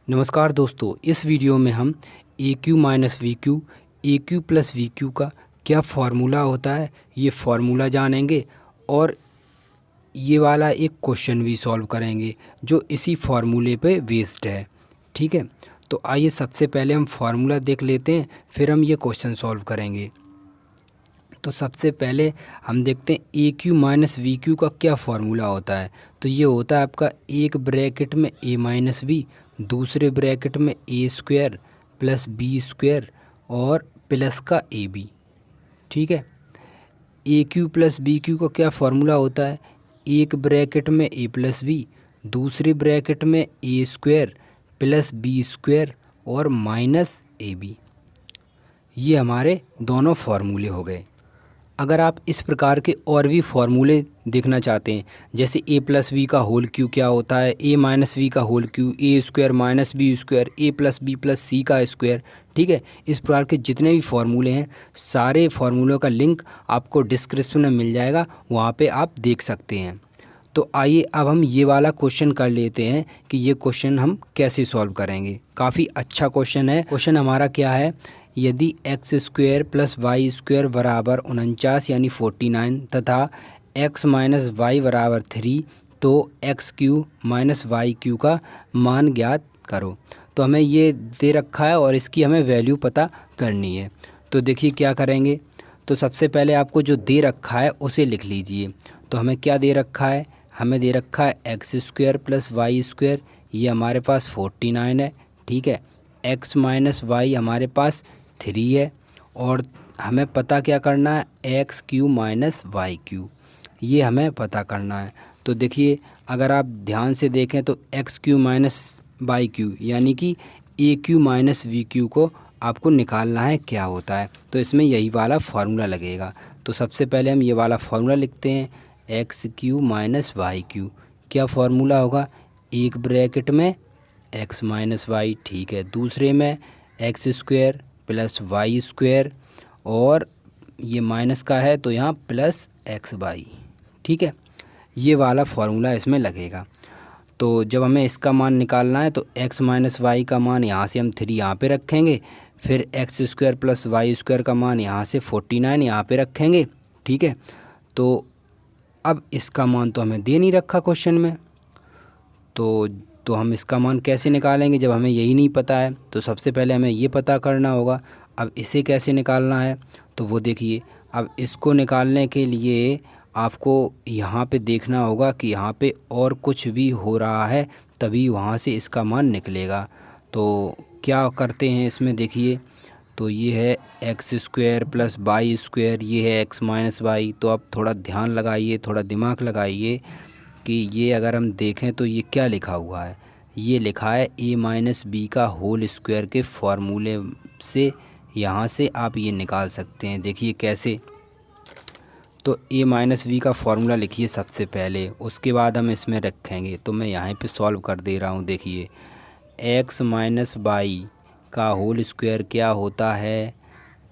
नमस्कार दोस्तों, इस वीडियो में हम ए cube minus v Q, A Q plus we Q का क्या फार्मूला होता है ये फार्मूला जानेंगे और ये वाला एक क्वेश्चन भी सॉल्व करेंगे जो इसी फार्मूले पे बेस्ड है। ठीक है, तो आइए सबसे पहले हम फार्मूला देख लेते हैं, फिर हम ये क्वेश्चन सॉल्व करेंगे। तो सबसे पहले हम देखते हैं ए क्यू माइनस वी क्यू का क्या फार्मूला होता है। तो ये होता है आपका एक ब्रैकेट में ए माइनस बी, दूसरे ब्रैकेट में ए स्क्वायर प्लस बी स्क्वायर और प्लस का ए बी। ठीक है, ए क्यू प्लस बी क्यू का क्या फार्मूला होता है, एक ब्रैकेट में ए प्लस बी, दूसरे ब्रैकेट में ए स्क्वायर प्लस बी स्क्वायर और माइनस ए बी। ये हमारे दोनों फार्मूले हो गए। अगर आप इस प्रकार के और भी फार्मूले देखना चाहते हैं, जैसे ए प्लस बी का होल क्यू क्या होता है, ए माइनस बी का होल क्यू, ए स्क्वायर माइनस बी स्क्वायर, ए प्लस बी प्लस सी का स्क्वायर। ठीक है, इस प्रकार के जितने भी फार्मूले हैं सारे फार्मूलों का लिंक आपको डिस्क्रिप्शन में मिल जाएगा, वहाँ पे आप देख सकते हैं। तो आइए अब हम ये वाला क्वेश्चन कर लेते हैं कि ये क्वेश्चन हम कैसे सॉल्व करेंगे। काफ़ी अच्छा क्वेश्चन है। क्वेश्चन हमारा क्या है, यदि x square plus y square बराबर 49 यानी 49 तथा एक्स माइनस वाई बराबर 3 तो x cube minus y cube का मान ज्ञात करो। तो हमें ये दे रखा है और इसकी हमें वैल्यू पता करनी है। तो देखिए क्या करेंगे। तो सबसे पहले आपको जो दे रखा है उसे लिख लीजिए। तो हमें क्या दे रखा है, हमें दे रखा है x square plus y square, ये हमारे पास 49 है। ठीक है, एक्स माइनस वाई हमारे पास 3 है और हमें पता क्या करना है, x cube minus y cube, ये हमें पता करना है। तो देखिए अगर आप ध्यान से देखें तो x cube minus y cube यानी कि a cube minus v cube को आपको निकालना है क्या होता है। तो इसमें यही वाला फार्मूला लगेगा। तो सबसे पहले हम ये वाला फार्मूला लिखते हैं, x cube minus y cube. क्या फार्मूला होगा, एक ब्रैकेट में एक्स माइनस वाई, ठीक है, दूसरे में x square plus y square और ये माइनस का है तो यहाँ प्लस एक्स वाई। ठीक है, ये वाला फार्मूला इसमें लगेगा। तो जब हमें इसका मान निकालना है तो एक्स माइनस वाई का मान यहाँ से हम 3 यहाँ पे रखेंगे, फिर x square plus y square का मान यहाँ से 49 यहाँ पे रखेंगे। ठीक है, तो अब इसका मान तो हमें दे नहीं रखा क्वेश्चन में, तो हम इसका मान कैसे निकालेंगे जब हमें यही नहीं पता है। तो सबसे पहले हमें ये पता करना होगा। अब इसे कैसे निकालना है, तो वो देखिए, अब इसको निकालने के लिए आपको यहाँ पे देखना होगा कि यहाँ पे और कुछ भी हो रहा है तभी वहाँ से इसका मान निकलेगा। तो क्या करते हैं इसमें देखिए, तो ये है x square plus y square, ये है एक्स माइनस वाई। तो आप थोड़ा ध्यान लगाइए, थोड़ा दिमाग लगाइए कि ये अगर हम देखें तो ये क्या लिखा हुआ है, ये लिखा है ए माइनस बी का होल स्क्वायर के फॉर्मूले से यहाँ से आप ये निकाल सकते हैं। देखिए कैसे, तो ए माइनस बी का फार्मूला लिखिए सबसे पहले, उसके बाद हम इसमें रखेंगे। तो मैं यहाँ पे सॉल्व कर दे रहा हूँ। देखिए एक्स माइनस वाई का होल स्क्वायर क्या होता है,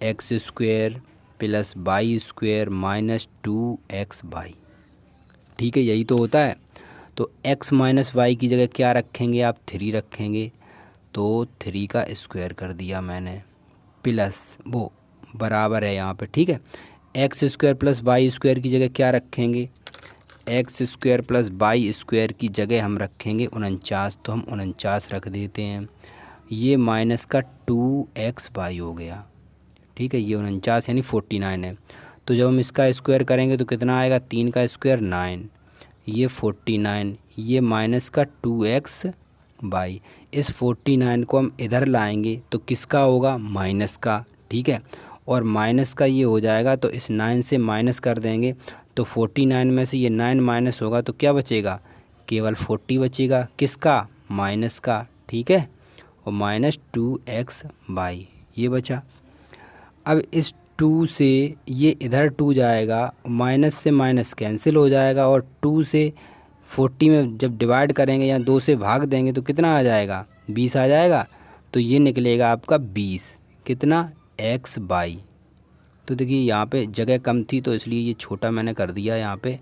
x square plus y square minus 2x y. ठीक है, यही तो होता है। तो x माइनस वाई की जगह क्या रखेंगे आप, 3 रखेंगे। तो 3 का स्क्वायर कर दिया मैंने, प्लस वो बराबर है यहाँ पे। ठीक है, x square plus y square की जगह क्या रखेंगे, x square plus y square की जगह हम रखेंगे 49। तो हम 49 रख देते हैं। ये माइनस का 2x वाई हो गया। ठीक है, ये 49 यानी 49 है। तो जब हम इसका स्क्वायर करेंगे तो कितना आएगा, 3 का स्क्वायर 9, ये 49, ये माइनस का 2x वाई। इस 49 को हम इधर लाएंगे तो किसका होगा, माइनस का। ठीक है, और माइनस का ये हो जाएगा तो इस 9 से माइनस कर देंगे तो 49 में से ये 9 माइनस होगा तो क्या बचेगा, केवल 40 बचेगा, किसका, माइनस का। ठीक है, और माइनस 2x वाई ये बचा। अब इस 2 से ये इधर 2 जाएगा, माइनस से माइनस कैंसिल हो जाएगा और 2 से 40 में जब डिवाइड करेंगे या 2 से भाग देंगे तो कितना आ जाएगा, 20 आ जाएगा। तो ये निकलेगा आपका 20, कितना, एक्स बाई। तो देखिए यहाँ पे जगह कम थी तो इसलिए ये छोटा मैंने कर दिया यहाँ पे।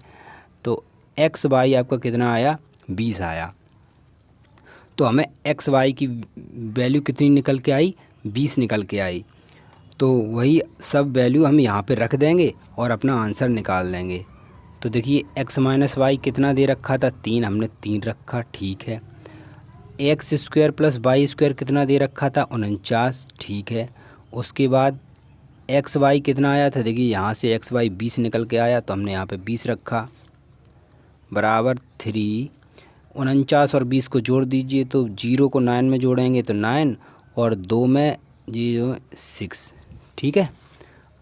तो एक्स बाई आपका कितना आया, 20 आया। तो हमें एक्स वाई की वैल्यू कितनी निकल के आई, 20 निकल के आई। तो वही सब वैल्यू हम यहाँ पे रख देंगे और अपना आंसर निकाल लेंगे। तो देखिए एक्स माइनस वाई कितना दे रखा था, 3, हमने 3 रखा, ठीक है। X square plus y square कितना दे रखा था, 49, ठीक है। उसके बाद एक्स वाई कितना आया था, देखिए यहाँ से एक्स वाई 20 निकल के आया, तो हमने यहाँ पे 20 रखा, बराबर 3। 49 और 20 को जोड़ दीजिए, तो 0 को 9 में जोड़ेंगे तो 9 और 2 में 6, ठीक है।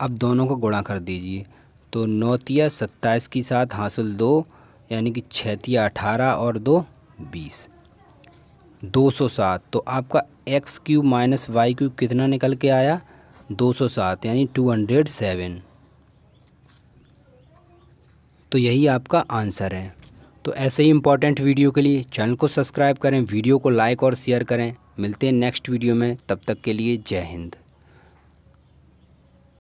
अब दोनों को गुणा कर दीजिए, तो 9 तिया 27 की 7 हासिल 2, यानी कि 6 तिया 18 और 2 20, 207। तो आपका x cube minus y cube कितना निकल के आया, 207, यानी 207। तो यही आपका आंसर है। तो ऐसे ही इम्पोर्टेंट वीडियो के लिए चैनल को सब्सक्राइब करें, वीडियो को लाइक और शेयर करें। मिलते हैं नेक्स्ट वीडियो में, तब तक के लिए जय हिंद।